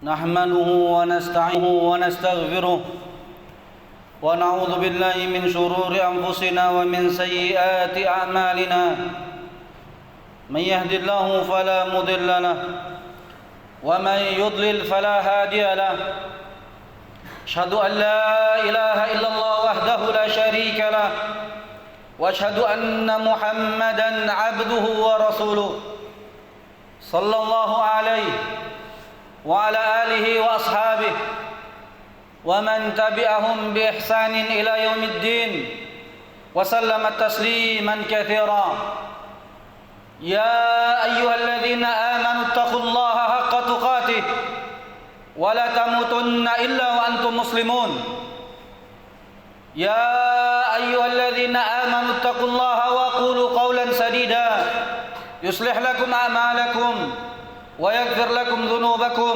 نحمده ونستعينه ونستغفره ونعوذ بالله من شرور أنفسنا ومن سيئات أعمالنا. من يهد الله فلا مضل له ومن يضلل فلا هادي له. أشهد أن لا إله إلا الله وحده لا شريك له وأشهد أن محمدا عبده ورسوله صلى الله عليه وعلى آله وأصحابه ومن تبعهم بإحسان إلى يوم الدين وسلم تسليما كثيرا. يا أيها الذين آمنوا اتقوا الله حق تقاته ولا تموتن إلا وأنتم مسلمون. يا أيها الذين آمنوا اتقوا الله وقولوا قولا سديدا يصلح لكم أعمالكم ويغفر لكم ذنوبكم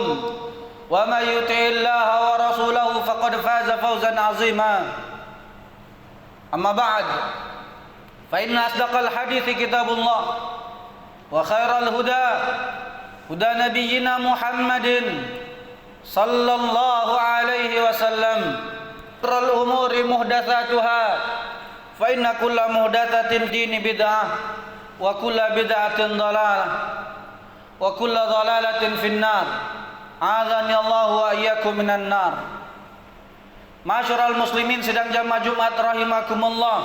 ومن يطع الله ورسوله فقد فاز فوزا عظيما. أما بعد فإن أصدق الحديث كتاب الله وخير الهدى هدى نبينا محمد صلى الله عليه وسلم. شر الأمور محدثاتها فإن كل محدثة دين بدعة وكل بدعة ضلالة وكل ضلالة في النار. A'adzani Allah wa iyyakum minan nar. Masyarul muslimin sedang jamaah Jumat rahimakumullah.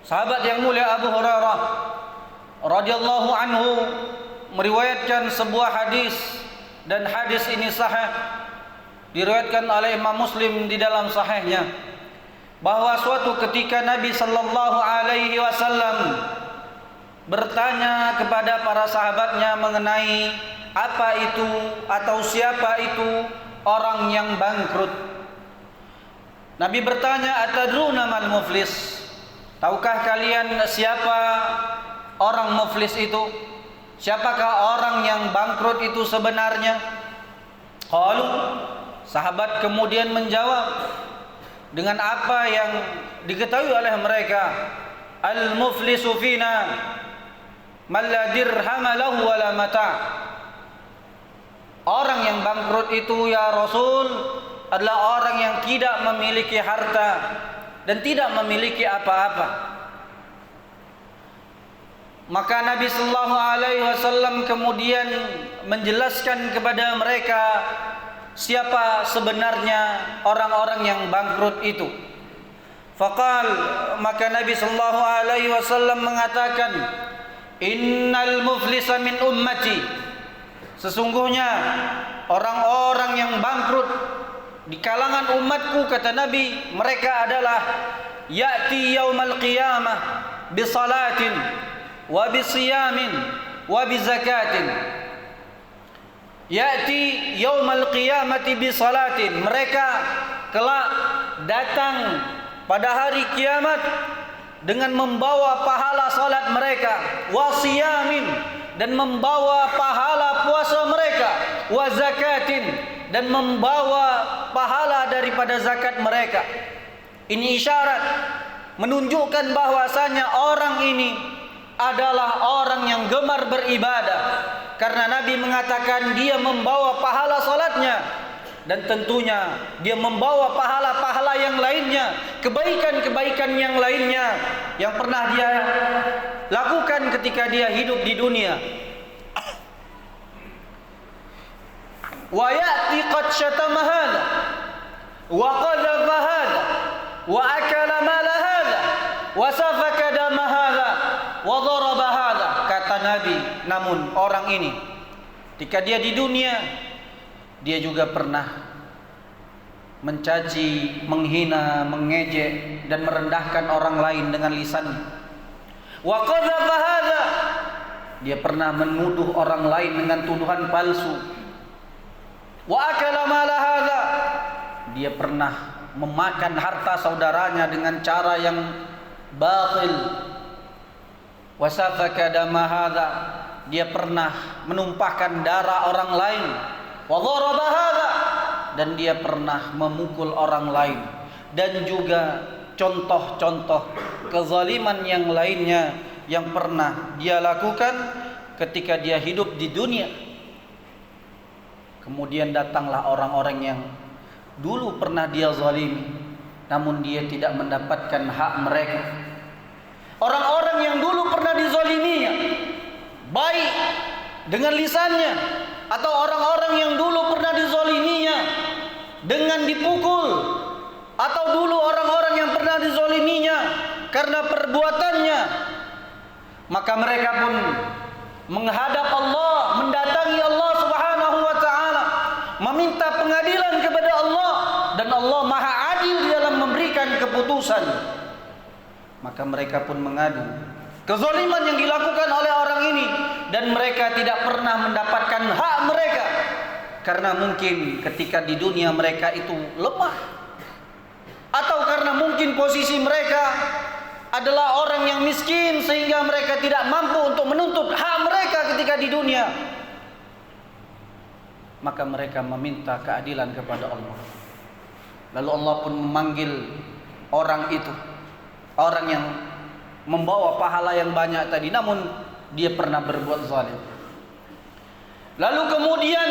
Sahabat yang mulia Abu Hurairah radhiyallahu anhu meriwayatkan sebuah hadis, dan hadis ini sahih, diriwayatkan oleh Imam Muslim di dalam sahihnya, bahwa suatu ketika Nabi sallallahu alaihi wasallam bertanya kepada para sahabatnya mengenai apa itu atau siapa itu orang yang bangkrut. Nabi bertanya, atadruna mal muflis? Tahukah kalian siapa orang muflis itu? Siapakah orang yang bangkrut itu sebenarnya? Qalu, sahabat kemudian menjawab dengan apa yang diketahui oleh mereka, al muflisu fina man la dirham lahu wala mata'. Orang yang bangkrut itu ya Rasul adalah orang yang tidak memiliki harta dan tidak memiliki apa-apa. Maka Nabi sallallahu alaihi wasallam kemudian menjelaskan kepada mereka siapa sebenarnya orang-orang yang bangkrut itu. Faqal, maka Nabi sallallahu alaihi wasallam mengatakan, innal muflisa min ummati, sesungguhnya orang-orang yang bangkrut di kalangan umatku, kata Nabi, mereka adalah ya'ti yaumal qiyamah bi salatin wa bi siyamin wa bi zakatin. Ya'ti yaumal qiyamati bi salatin, mereka kelak datang pada hari kiamat dengan membawa pahala salat mereka, wa siyamin, dan membawa pahala puasa mereka, wa zakatin, dan membawa pahala daripada zakat mereka. Ini isyarat menunjukkan bahwasanya orang ini adalah orang yang gemar beribadah, karena Nabi mengatakan dia membawa pahala salatnya, dan tentunya dia membawa pahala-pahala yang lainnya, kebaikan-kebaikan yang lainnya yang pernah dia lakukan ketika dia hidup di dunia. Wa ya'ti qad syatama hadha wa qadhafa hadha wa akala mala hadha wa safaka dama hadha wa daraba hadha. Kata Nabi, namun orang ini ketika dia di dunia, dia juga pernah mencaci, menghina, mengejek dan merendahkan orang lain dengan lisannya. Wa qadhafa hadha, dia pernah menuduh orang lain dengan tuduhan palsu. Wa akala mala hadha, dia pernah memakan harta saudaranya dengan cara yang batil. Wa safaka dama hadha, dia pernah menumpahkan darah orang lain. Wa dharaba hadha, dan dia pernah memukul orang lain. Dan juga contoh-contoh kezaliman yang lainnya yang pernah dia lakukan ketika dia hidup di dunia. Kemudian datanglah orang-orang yang dulu pernah dia zalimi, namun dia tidak mendapatkan hak mereka. Orang-orang yang dulu pernah dizaliminya, baik dengan lisannya, atau orang-orang yang dulu pernah dizaliminya dengan dipukul, atau dulu orang-orang yang pernah dizaliminya karena perbuatannya, maka mereka pun menghadap Allah, mendatangi Allah Subhanahu wa taala, meminta pengadilan kepada Allah, dan Allah Maha Adil di dalam memberikan keputusan. Maka mereka pun mengadu kezaliman yang dilakukan oleh orang ini, dan mereka tidak pernah mendapatkan hak mereka karena mungkin ketika di dunia mereka itu lemah, atau karena mungkin posisi mereka adalah orang yang miskin sehingga mereka tidak mampu untuk menuntut hak mereka ketika di dunia. Maka mereka meminta keadilan kepada Allah. Lalu Allah pun memanggil orang itu, orang yang membawa pahala yang banyak tadi, namun dia pernah berbuat zalim. Lalu kemudian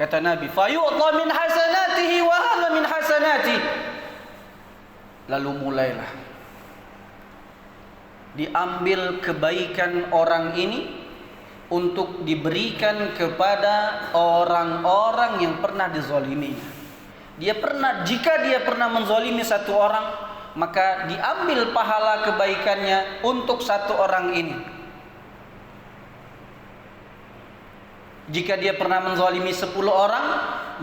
kata Nabi, fayu'ta min hasanatihi wa hadha min hasanatihi. Lalu mulailah diambil kebaikan orang ini untuk diberikan kepada orang-orang yang pernah dizaliminya. Jika dia pernah menzalimi satu orang, maka diambil pahala kebaikannya untuk satu orang ini. Jika dia pernah menzalimi 10 orang,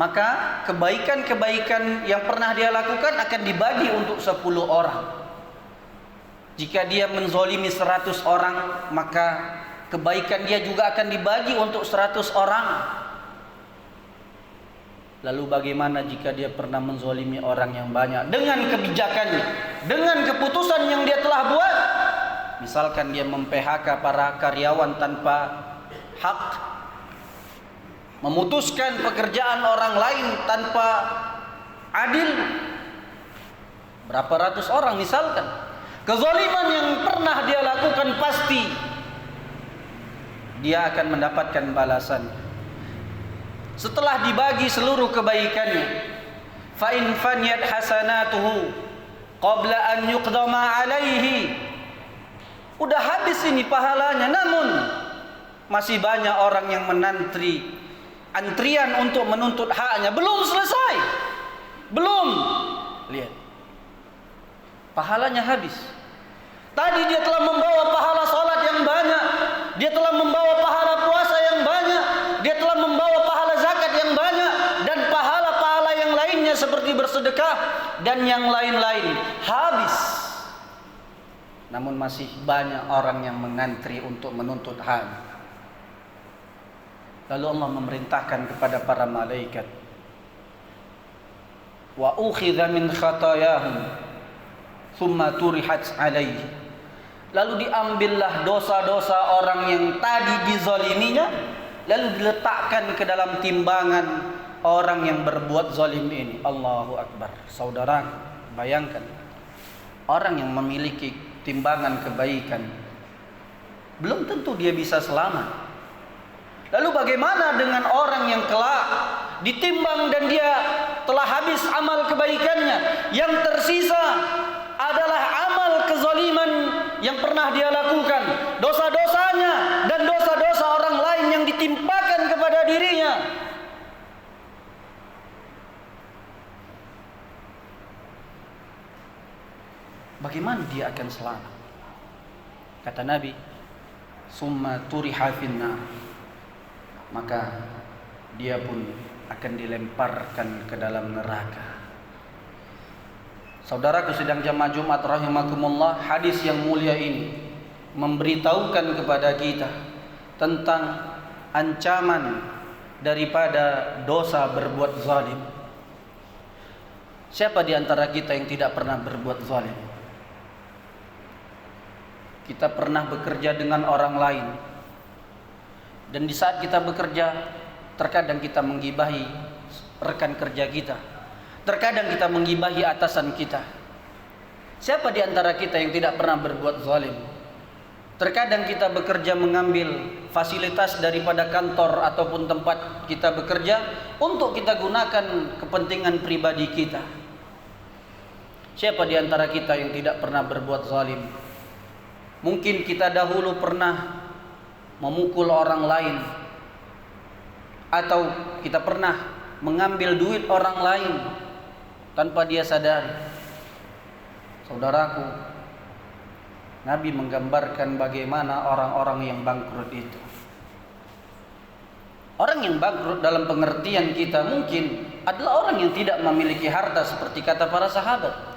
maka kebaikan-kebaikan yang pernah dia lakukan akan dibagi untuk 10 orang. Jika dia menzalimi 100 orang, maka kebaikan dia juga akan dibagi untuk 100 orang. Lalu bagaimana jika dia pernah menzalimi orang yang banyak dengan kebijakannya, dengan keputusan yang dia telah buat? Misalkan dia mem-PHK para karyawan tanpa hak, memutuskan pekerjaan orang lain tanpa adil. Berapa ratus orang misalkan. Kezaliman yang pernah dia lakukan, pasti dia akan mendapatkan balasan. Setelah dibagi seluruh kebaikannya, fa in faniyat hasanatuhu qabla an yuqdama alaihi. Udah habis ini pahalanya, namun masih banyak orang yang menantri antrian untuk menuntut haknya, belum selesai. Belum. Lihat. Pahalanya habis. Tadi dia telah membawa pahala salat yang banyak, dia telah membawa pahala puasa yang banyak, dia telah membawa pahala zakat yang banyak, dan pahala-pahala yang lainnya seperti bersedekah dan yang lain-lain. Habis. Namun masih banyak orang yang mengantri untuk menuntut hak. Lalu Allah memerintahkan kepada para malaikat, wa ukhidha min khatayahum thumma turihat alaihi. Lalu diambillah dosa-dosa orang yang tadi dizaliminya, lalu diletakkan ke dalam timbangan orang yang berbuat zalim ini. Allahu Akbar. Saudara, bayangkan orang yang memiliki timbangan kebaikan, belum tentu dia bisa selamat. Lalu bagaimana dengan orang yang kelak ditimbang dan dia telah habis amal kebaikannya, yang tersisa adalah amal kezaliman yang pernah dia lakukan, dosa-dosanya dan dosa-dosa orang lain yang ditimpakan kepada dirinya. Bagaimana dia akan selamat? Kata Nabi, summa turiha finnar, maka dia pun akan dilemparkan ke dalam neraka. Saudaraku sedang jamaah Jumat rahimakumullah, hadis yang mulia ini memberitahukan kepada kita tentang ancaman daripada dosa berbuat zalim. Siapa di antara kita yang tidak pernah berbuat zalim? Kita pernah bekerja dengan orang lain, dan di saat kita bekerja, terkadang kita menggibahi rekan kerja kita, terkadang kita menggibahi atasan kita. Siapa di antara kita yang tidak pernah berbuat zalim? Terkadang kita bekerja mengambil fasilitas daripada kantor ataupun tempat kita bekerja untuk kita gunakan kepentingan pribadi kita. Siapa di antara kita yang tidak pernah berbuat zalim? Mungkin kita dahulu pernah memukul orang lain, atau kita pernah mengambil duit orang lain tanpa dia sadari. Saudaraku, Nabi menggambarkan bagaimana orang-orang yang bangkrut itu. Orang yang bangkrut dalam pengertian kita mungkin adalah orang yang tidak memiliki harta seperti kata para sahabat.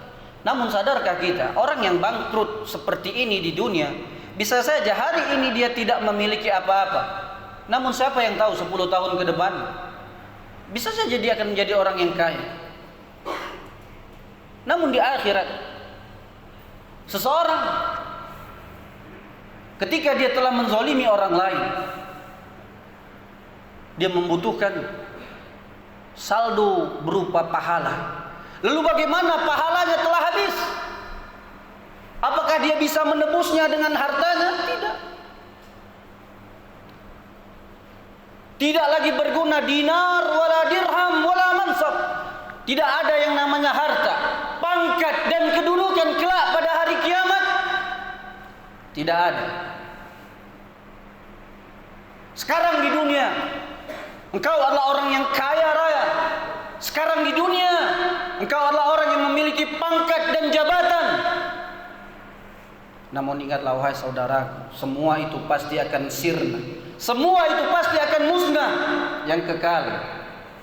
Namun sadarkah kita, orang yang bangkrut seperti ini di dunia, bisa saja hari ini dia tidak memiliki apa-apa. Namun siapa yang tahu 10 tahun ke depan, bisa saja dia akan menjadi orang yang kaya. Namun di akhirat, seseorang ketika dia telah menzalimi orang lain, dia membutuhkan saldo berupa pahala. Lalu bagaimana pahalanya telah habis? Apakah dia bisa menebusnya dengan hartanya? Tidak. Tidak lagi berguna dinar, wala dirham, wala mansab. Tidak ada yang namanya harta, pangkat dan kedudukan kelak pada hari kiamat. Tidak ada. Sekarang di dunia, engkau adalah orang yang kaya raya. Sekarang di dunia, engkau adalah orang yang memiliki pangkat dan jabatan. Namun ingatlah wahai saudaraku, semua itu pasti akan sirna. Semua itu pasti akan musnah. Yang kekal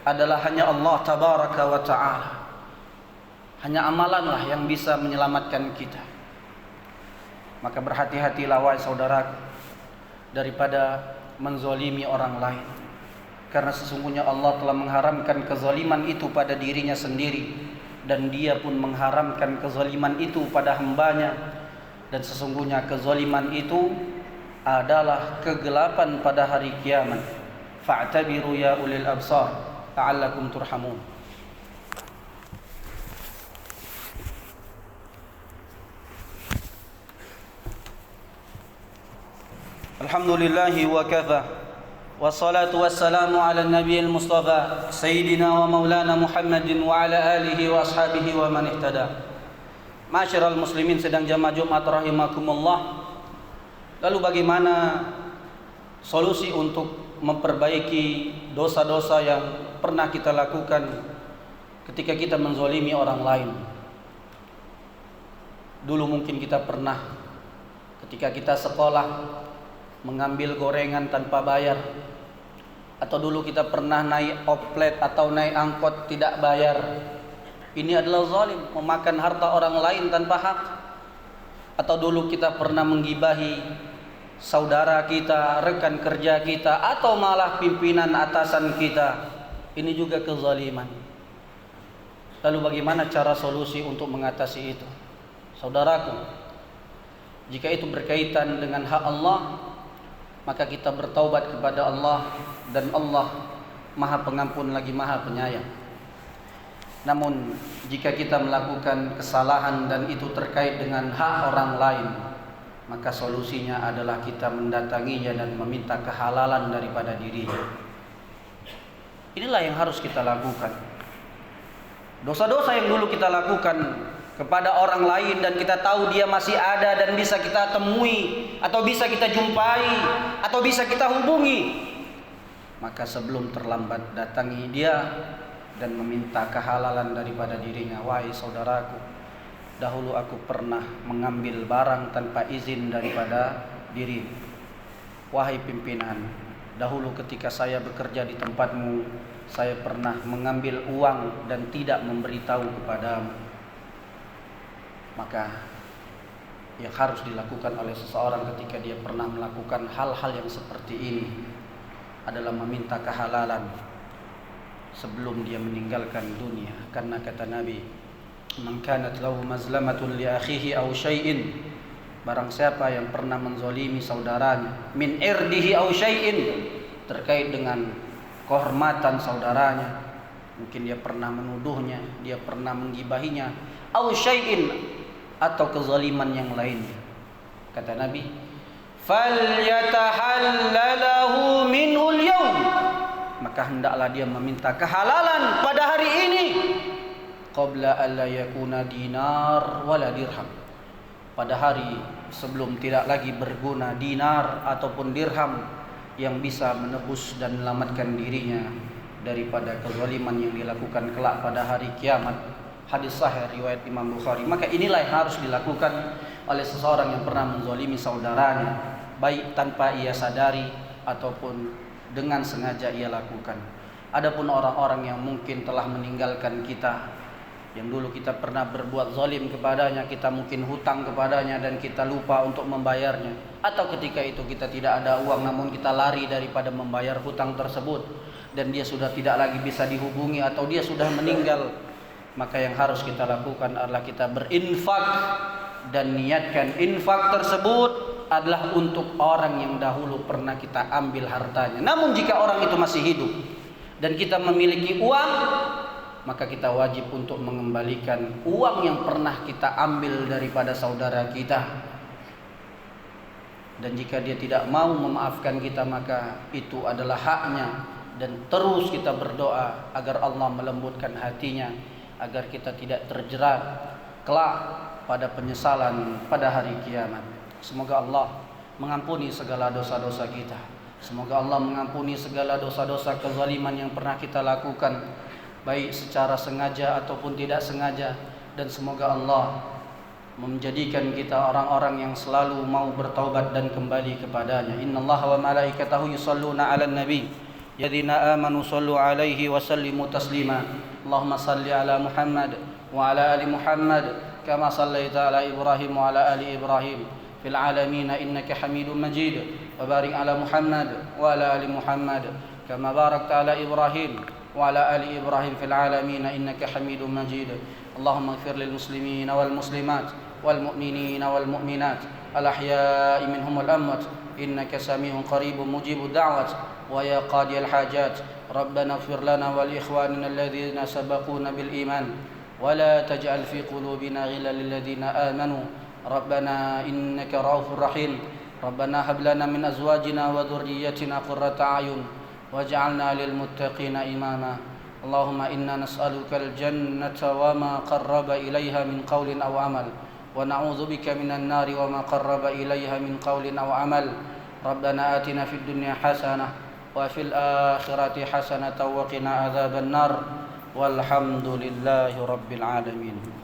adalah hanya Allah tabaraka wa ta'ala. Hanya amalanlah yang bisa menyelamatkan kita. Maka berhati-hatilah wahai saudaraku daripada menzalimi orang lain. Karena sesungguhnya Allah telah mengharamkan kezaliman itu pada dirinya sendiri, dan dia pun mengharamkan kezaliman itu pada hambanya. Dan sesungguhnya kezaliman itu adalah kegelapan pada hari kiamat. Fa'tabiru ya ulil absar la'allakum turhamun. Alhamdulillahi wa kafa, wassalatu wassalamu ala nabiyil mustafa sayyidina wa maulana Muhammadin wa ala alihi wa ashabihi wa man ihtada. Ma'asyiral muslimin sedang jamaah Jumat rahimakumullah. Lalu bagaimana solusi untuk memperbaiki dosa-dosa yang pernah kita lakukan ketika kita menzalimi orang lain? Dulu mungkin kita pernah ketika kita sekolah mengambil gorengan tanpa bayar, atau dulu kita pernah naik oplet atau naik angkot tidak bayar. Ini adalah zalim, memakan harta orang lain tanpa hak. Atau dulu kita pernah menggibahi saudara kita, rekan kerja kita, atau malah pimpinan atasan kita. Ini juga kezaliman. Lalu bagaimana cara solusi untuk mengatasi itu? Saudaraku, jika itu berkaitan dengan hak Allah, maka kita bertaubat kepada Allah, dan Allah Maha Pengampun lagi Maha Penyayang. Namun jika kita melakukan kesalahan dan itu terkait dengan hak orang lain, maka solusinya adalah kita mendatanginya dan meminta kehalalan daripada dirinya. Inilah yang harus kita lakukan. Dosa-dosa yang dulu kita lakukan kepada orang lain dan kita tahu dia masih ada dan bisa kita temui, atau bisa kita jumpai, atau bisa kita hubungi, maka sebelum terlambat datangi dia dan meminta kehalalan daripada dirinya. Wahai saudaraku, dahulu aku pernah mengambil barang tanpa izin daripada diri. Wahai pimpinan, dahulu ketika saya bekerja di tempatmu, saya pernah mengambil uang dan tidak memberitahu kepadamu. Maka yang harus dilakukan oleh seseorang ketika dia pernah melakukan hal-hal yang seperti ini adalah meminta kehalalan sebelum dia meninggalkan dunia. Karena kata Nabi, man kanat lahu mazlamatun li akhihi aw syai'in, barang siapa yang pernah menzalimi saudaranya, min irdihi aw syai'in, terkait dengan kehormatan saudaranya, mungkin dia pernah menuduhnya, dia pernah menggibahinya, aw syai'in, atau kezaliman yang lainnya. Kata Nabi, falyatahallalahu minhu al-yawm, maka hendaklah dia meminta kehalalan pada hari ini, qabla alla yakuna dinar wala dirham, pada hari sebelum tidak lagi berguna dinar ataupun dirham yang bisa menebus dan menyelamatkan dirinya daripada kezaliman yang dilakukan kelak pada hari kiamat. Hadis sahih riwayat Imam Bukhari. Maka inilah yang harus dilakukan oleh seseorang yang pernah menzalimi saudaranya, baik tanpa ia sadari ataupun dengan sengaja ia lakukan. Adapun orang-orang yang mungkin telah meninggalkan kita, yang dulu kita pernah berbuat zalim kepadanya, kita mungkin hutang kepadanya dan kita lupa untuk membayarnya, atau ketika itu kita tidak ada uang namun kita lari daripada membayar hutang tersebut dan dia sudah tidak lagi bisa dihubungi atau dia sudah meninggal, maka yang harus kita lakukan adalah kita berinfak, dan niatkan infak tersebut adalah untuk orang yang dahulu pernah kita ambil hartanya. Namun jika orang itu masih hidup dan kita memiliki uang, maka kita wajib untuk mengembalikan uang yang pernah kita ambil daripada saudara kita. Dan jika dia tidak mau memaafkan kita, maka itu adalah haknya, dan terus kita berdoa agar Allah melembutkan hatinya, agar kita tidak terjerat kelak pada penyesalan pada hari kiamat. Semoga Allah mengampuni segala dosa-dosa kita. Semoga Allah mengampuni segala dosa-dosa kezaliman yang pernah kita lakukan, baik secara sengaja ataupun tidak sengaja. Dan semoga Allah menjadikan kita orang-orang yang selalu mau bertaubat dan kembali kepadanya. Innallaha wa malaikatahu yusalluna 'alan nabi ya alladzina amanu sallu 'alaihi wa sallimu taslima. Allahumma salli 'ala Muhammad wa 'ala ali Muhammad kama sallaita 'ala Ibrahim wa 'ala ali Ibrahim fil 'alamin innaka Hamidum Majid. Wa barik 'ala Muhammad wa 'ala ali Muhammad kama barakta 'ala Ibrahim wa 'ala ali Ibrahim fil 'alamin innaka Hamidum Majid. Allahumma ighfir lil muslimin wal muslimat wal mu'minin wal mu'minat al ahya'i minhum wal amwat innaka sami'un qaribun mujibud da'wat wa ya qadiyal hajat. Rabbana ighfir lana wa li ikhwanina alladhina sabaquna bil iman wa la taj'al fi qulubina ghillan lil ladzina amanu Rabbana innaka ra'ufur rahim. Rabbana hab lana min azwajina wa dhurriyyatina qurrata a'yun waj'alna lil muttaqina imama. Allahumma inna nas'aluka al jannata wa ma qarraba ilaiha min qawlin aw amal wa na'udzu bika minan nari wa ma qarraba ilaiha min qawlin aw amal. Rabbana atina fid dunya hasanah wa fil akhirati hasanatan wa qina adzaban nar. Walhamdulillahi rabbil alamin.